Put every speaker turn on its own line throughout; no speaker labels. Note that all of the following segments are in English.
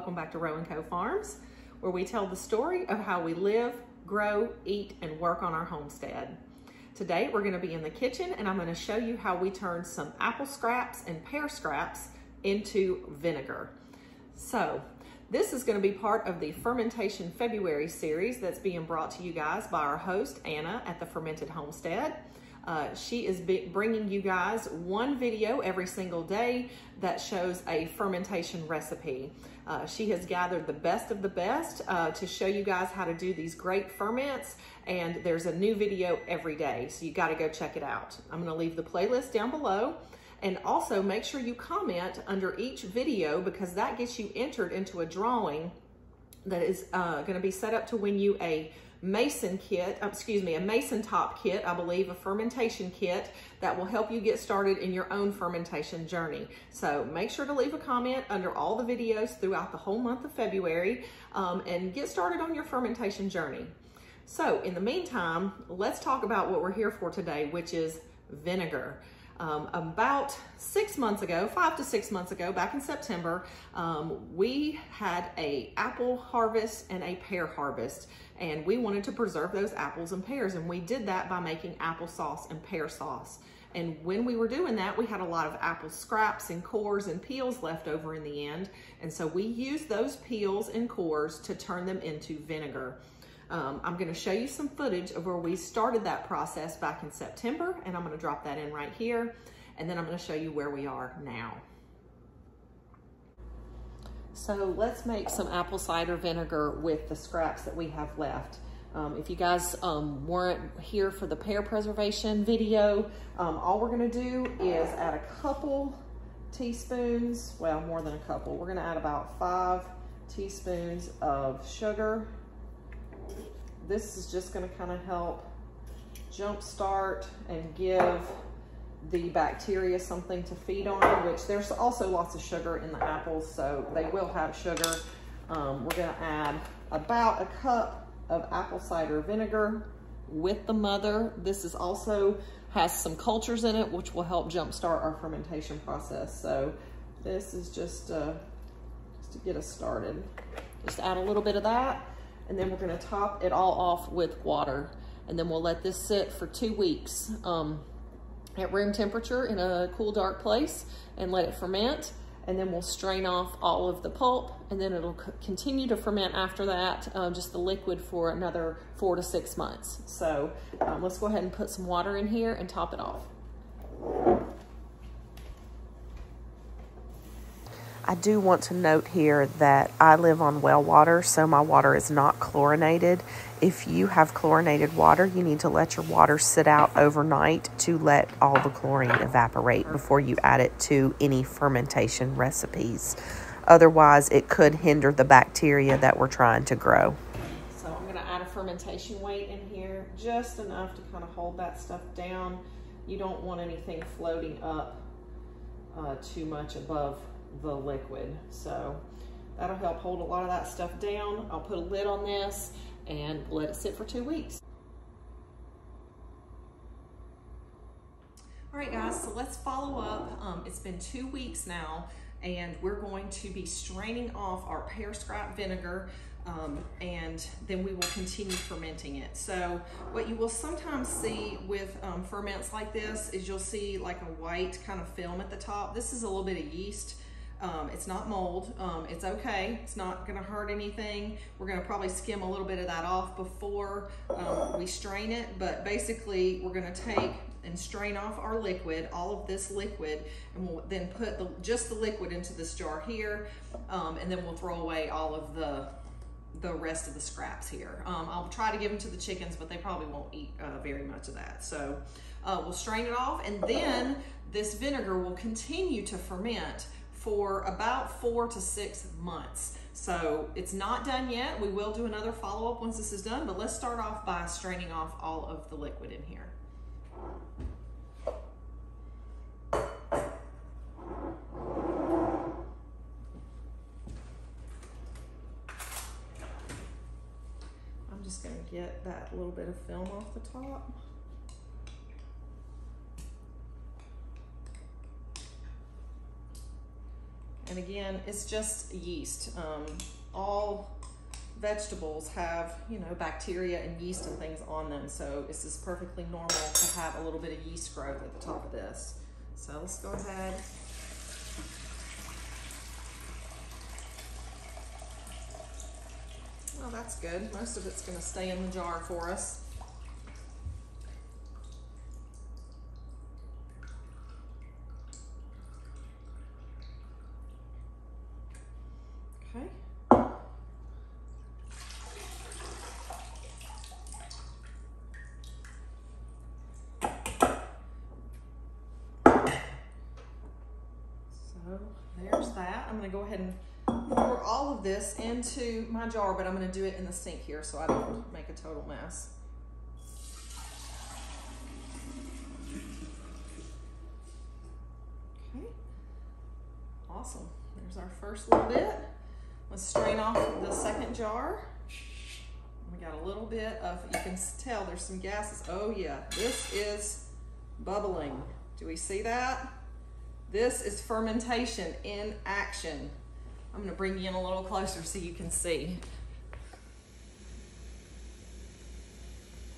Welcome back to Row & Co Farms, where we tell the story of how we live, grow, eat, and work on our homestead. Today we're going to be in the kitchen and I'm going to show you how we turn some apple scraps and pear scraps into vinegar. So this is going to be part of the Fermentation February series that's being brought to you guys by our host Anna at the Fermented Homestead. She is bringing you guys one video every single day that shows a fermentation recipe. She has gathered the best of the best to show you guys how to do these great ferments, and there's a new video every day, so you got to go check it out. I'm going to leave the playlist down below, and also make sure you comment under each video because that gets you entered into a drawing that is going to be set up to win you a mason kit, a mason top kit, I believe, a fermentation kit that will help you get started in your own fermentation journey. So make sure to leave a comment under all the videos throughout the whole month of February and get started on your fermentation journey. So in the meantime, let's talk about what we're here for today, which is vinegar. About 6 months ago, 5 to 6 months ago, back in September, we had an apple harvest and a pear harvest, and we wanted to preserve those apples and pears, and we did that by making applesauce and pear sauce. And when we were doing that, we had a lot of apple scraps and cores and peels left over in the end, and so we used those peels and cores to turn them into vinegar. I'm going to show you some footage of where we started that process back in September, and I'm going to drop that in right here, and then I'm going to show you where we are now. So let's make some apple cider vinegar with the scraps that we have left. If you guys weren't here for the pear preservation video, all we're going to do is add a couple teaspoons, well, more than a couple. We're going to add about 5 teaspoons of sugar. This is just going to kind of help jumpstart and give the bacteria something to feed on, which there's also lots of sugar in the apples, so they will have sugar. We're going to add about a cup of apple cider vinegar with the mother. This is also has some cultures in it, which will help jumpstart our fermentation process. So this is just to get us started. Just add a little bit of that. And then we're going to top it all off with water. And then we'll let this sit for 2 weeks at room temperature in a cool, dark place and let it ferment. And then we'll strain off all of the pulp, and then it'll continue to ferment after that, just the liquid for another 4 to 6 months. So let's go ahead and put some water in here and top it off.
I do want to note here that I live on well water, so my water is not chlorinated. If you have chlorinated water, you need to let your water sit out overnight to let all the chlorine evaporate before you add it to any fermentation recipes. Otherwise, it could hinder the bacteria that we're trying to grow.
So I'm going to add a fermentation weight in here, just enough to kind of hold that stuff down. You don't want anything floating up too much above the liquid, so that'll help hold a lot of that stuff down. I'll put a lid on this and let it sit for 2 weeks. All right guys, so let's follow up. It's been 2 weeks now, and we're going to be straining off our pear scrap vinegar, and then we will continue fermenting it. So what you will sometimes see with ferments like this is you'll see like a white kind of film at the top. This is a little bit of yeast. It's not mold. It's okay. It's not going to hurt anything. We're going to probably skim a little bit of that off before we strain it, but basically we're going to take and strain off our liquid, all of this liquid, and we'll then put just the liquid into this jar here, and then we'll throw away all of the rest of the scraps here. I'll try to give them to the chickens, but they probably won't eat very much of that. So we'll strain it off, and then this vinegar will continue to ferment for about 4 to 6 months. So it's not done yet. We will do another follow-up once this is done, but let's start off by straining off all of the liquid in here. I'm just gonna get that little bit of film off the top. And again, it's just yeast. All vegetables have, you know, bacteria and yeast and things on them. So this is perfectly normal to have a little bit of yeast growth at the top of this. So let's go ahead. Well, that's good. Most of it's going to stay in the jar for us. Okay. So there's that. I'm going to go ahead and pour all of this into my jar, but I'm going to do it in the sink here so I don't make a total mess. Okay. Awesome. There's our first little bit. Let's strain off the second jar. We got a little bit of, you can tell there's some gases. Oh yeah, this is bubbling. Do we see that? This is fermentation in action. I'm going to bring you in a little closer so you can see.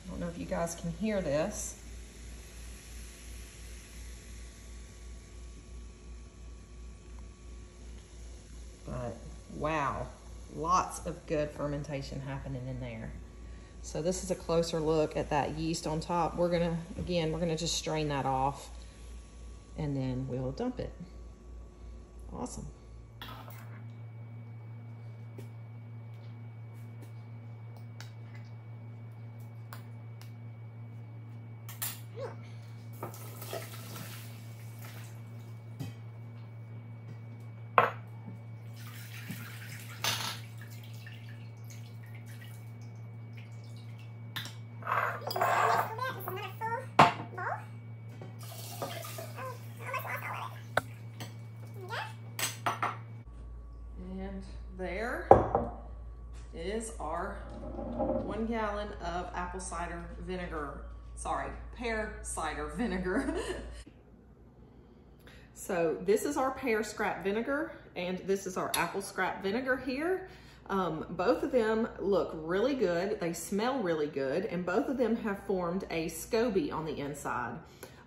I don't know if you guys can hear this. But wow, lots of good fermentation happening in there. So this is a closer look at that yeast on top. We're going to just strain that off and then we'll dump it. Awesome. And there is our 1 gallon of apple cider vinegar. Sorry, pear cider vinegar. So this is our pear scrap vinegar and this is our apple scrap vinegar here. Both of them look really good. They smell really good, and both of them have formed a SCOBY on the inside.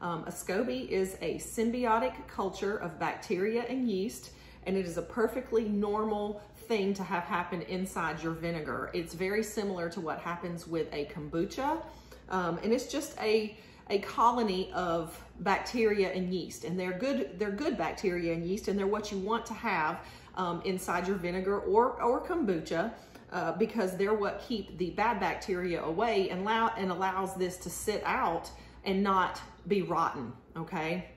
A SCOBY is a symbiotic culture of bacteria and yeast, and it is a perfectly normal thing to have happen inside your vinegar. It's very similar to what happens with a kombucha, and it's just a colony of bacteria and yeast, and they're good bacteria and yeast, and they're what you want to have inside your vinegar or kombucha because they're what keep the bad bacteria away and allows this to sit out and not be rotten, okay?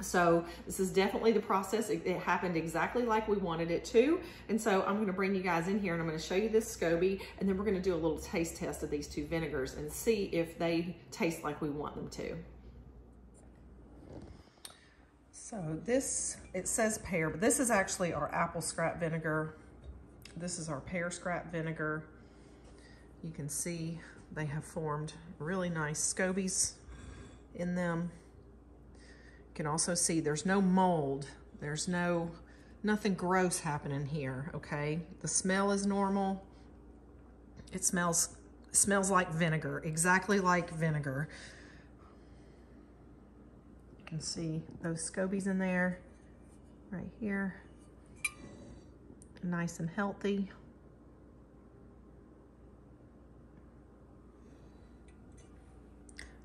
So this is definitely the process. It happened exactly like we wanted it to. And so I'm gonna bring you guys in here and I'm gonna show you this SCOBY, and then we're gonna do a little taste test of these two vinegars and see if they taste like we want them to. So this, it says pear, but this is actually our apple scrap vinegar. This is our pear scrap vinegar. You can see they have formed really nice SCOBYs in them. You can also see there's no mold. There's nothing gross happening here, okay? The smell is normal. It smells like vinegar, exactly like vinegar. You can see those SCOBYs in there, right here. Nice and healthy.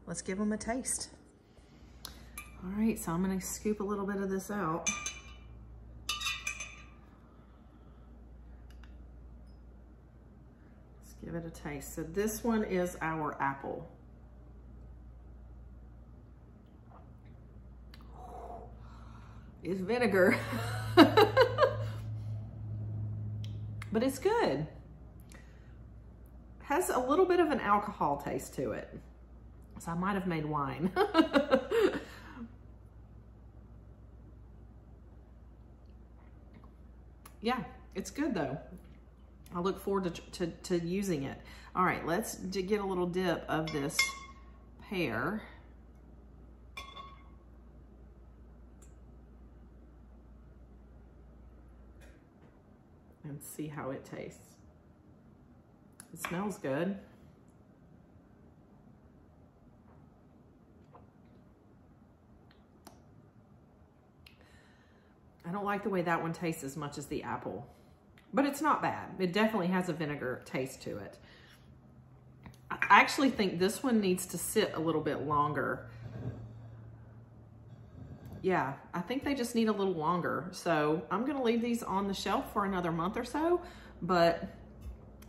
Let's give them a taste. All right, so I'm gonna scoop a little bit of this out. Let's give it a taste. So this one is our apple. It's vinegar, but it's good. Has a little bit of an alcohol taste to it. So I might have made wine. Yeah, it's good though. I look forward to using it. All right, let's get a little dip of this pear. and see how it tastes. It smells good. I don't like the way that one tastes as much as the apple, but it's not bad. It definitely has a vinegar taste to it. I actually think this one needs to sit a little bit longer. Yeah, I think they just need a little longer. So I'm gonna leave these on the shelf for another month or so, but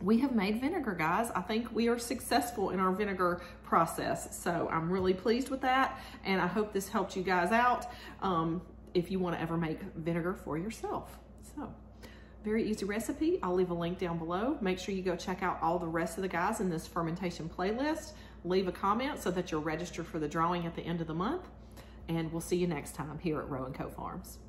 we have made vinegar, guys. I think we are successful in our vinegar process. So I'm really pleased with that. And I hope this helped you guys out if you wanna ever make vinegar for yourself. So very easy recipe. I'll leave a link down below. Make sure you go check out all the rest of the guys in this fermentation playlist. Leave a comment so that you're registered for the drawing at the end of the month. And we'll see you next time here at Row & Co Farms.